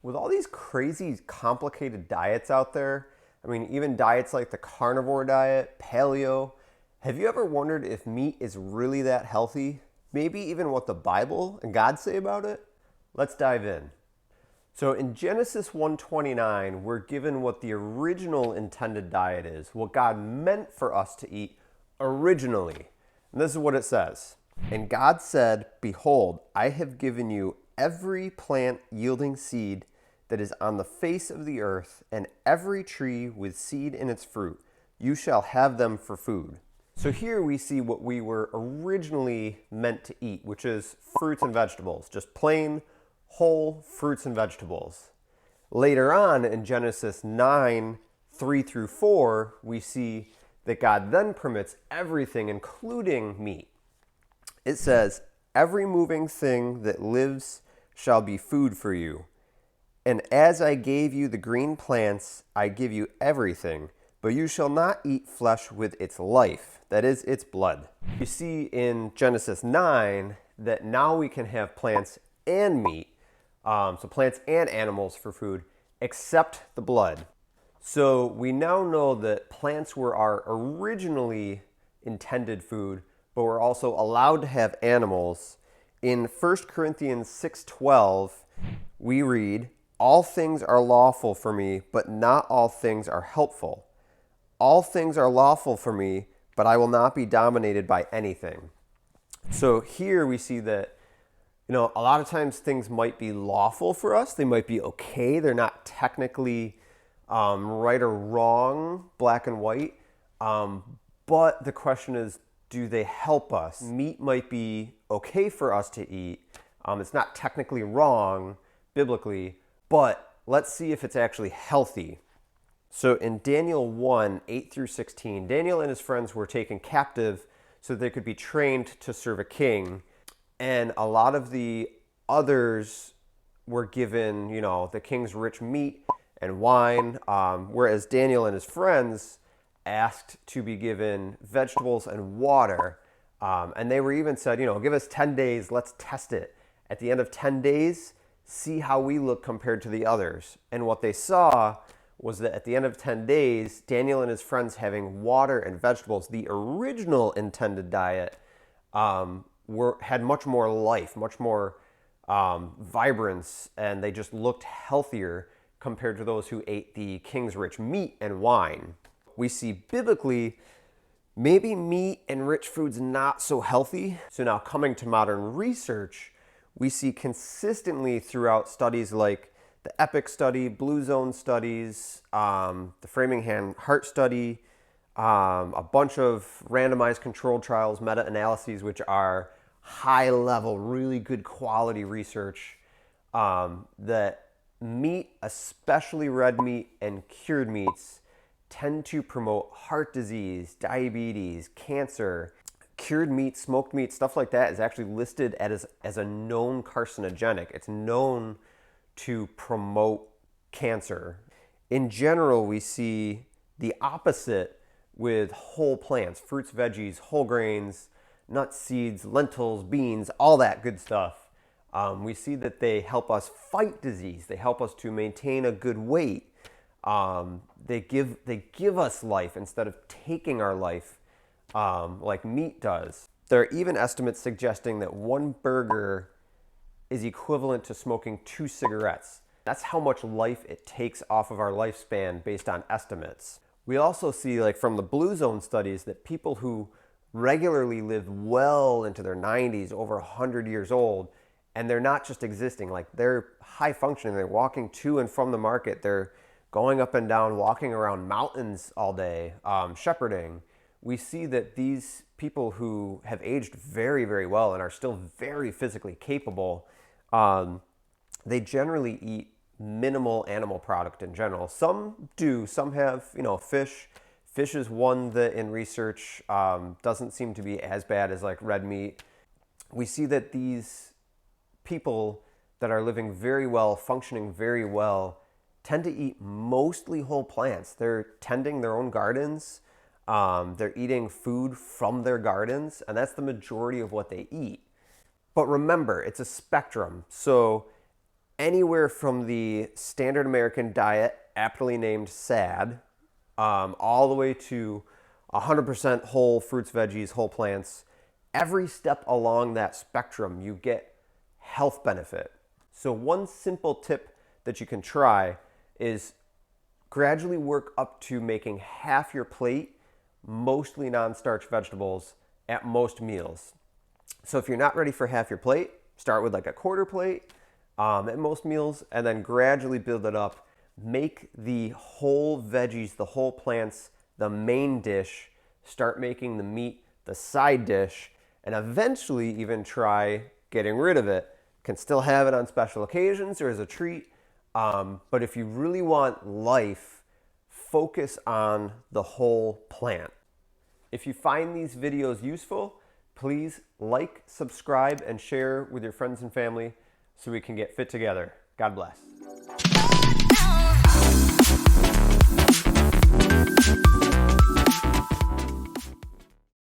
With all these crazy, complicated diets out there, I mean, even diets like the carnivore diet, paleo, have you ever wondered if meat is really that healthy? Maybe even what the Bible and God say about it? Let's dive in. So in Genesis 1:29, we're given what the original intended diet is, what God meant for us to eat originally. And this is what it says. And God said, "Behold, I have given you every plant yielding seed that is on the face of the earth, and every tree with seed in its fruit. You shall have them for food." So here we see what we were originally meant to eat, which is fruits and vegetables, just plain, whole fruits and vegetables. Later on in Genesis 9:3-4, we see that God then permits everything, including meat. It says, "Every moving thing that lives shall be food for you. And as I gave you the green plants, I give you everything, but you shall not eat flesh with its life," that is, its blood. You see in Genesis 9 that now we can have plants and meat, so plants and animals for food, except the blood. So we now know that plants were our originally intended food, but we're also allowed to have animals. In 1 Corinthians 6:12, we read, "All things are lawful for me, but not all things are helpful. All things are lawful for me, but I will not be dominated by anything." So here we see that, a lot of times things might be lawful for us. They might be okay. They're not technically right or wrong, black and white. But the question is, do they help us? Meat might be okay for us to eat. It's not technically wrong biblically, but let's see if it's actually healthy. So in Daniel 1:8-16, Daniel and his friends were taken captive so they could be trained to serve a king. And a lot of the others were given, the king's rich meat and wine, whereas Daniel and his friends asked to be given vegetables and water. And they were even said, give us 10 days, let's test it. At the end of 10 days, see how we look compared to the others. And what they saw was that at the end of 10 days, Daniel and his friends having water and vegetables, the original intended diet, had much more life, much more vibrance, and they just looked healthier compared to those who ate the king's rich meat and wine. We see biblically, maybe meat and rich foods not so healthy. So now coming to modern research, we see consistently throughout studies like the EPIC study, Blue Zone studies, the Framingham Heart study, a bunch of randomized controlled trials, meta-analyses, which are high-level, really good quality research, that meat, especially red meat and cured meats, tend to promote heart disease, diabetes, cancer. Cured meat, smoked meat, stuff like that is actually listed as a known carcinogenic. It's known to promote cancer. In general, we see the opposite with whole plants, fruits, veggies, whole grains, nuts, seeds, lentils, beans, all that good stuff. We see that they help us fight disease. They help us to maintain a good weight. They give us life instead of taking our life like meat does. There are even estimates suggesting that one burger is equivalent to smoking 2 cigarettes. That's how much life it takes off of our lifespan based on estimates. We also see, like from the Blue Zone studies, that people who regularly live well into their 90s, over 100 years old, and they're not just existing, like they're high functioning, they're walking to and from the market, they're going up and down, walking around mountains all day, shepherding. We see that these people who have aged very, very well and are still very physically capable, they generally eat minimal animal product in general. Some do, some have, fish. Fish is one that in research doesn't seem to be as bad as like red meat. We see that these people that are living very well, functioning very well, tend to eat mostly whole plants. They're tending their own gardens. They're eating food from their gardens, and that's the majority of what they eat. But remember, it's a spectrum. So anywhere from the standard American diet, aptly named SAD, all the way to 100% whole fruits, veggies, whole plants. Every step along that spectrum, you get health benefit. So one simple tip that you can try is gradually work up to making half your plate mostly non-starch vegetables at most meals. So if you're not ready for half your plate, start with like a quarter plate at most meals, and then gradually build it up. Make the whole veggies, the whole plants, the main dish. Start making the meat the side dish, and eventually even try getting rid of it. Can still have it on special occasions or as a treat, but if you really want life, focus on the whole plant. If you find these videos useful, please like, subscribe, and share with your friends and family so we can get fit together. God bless.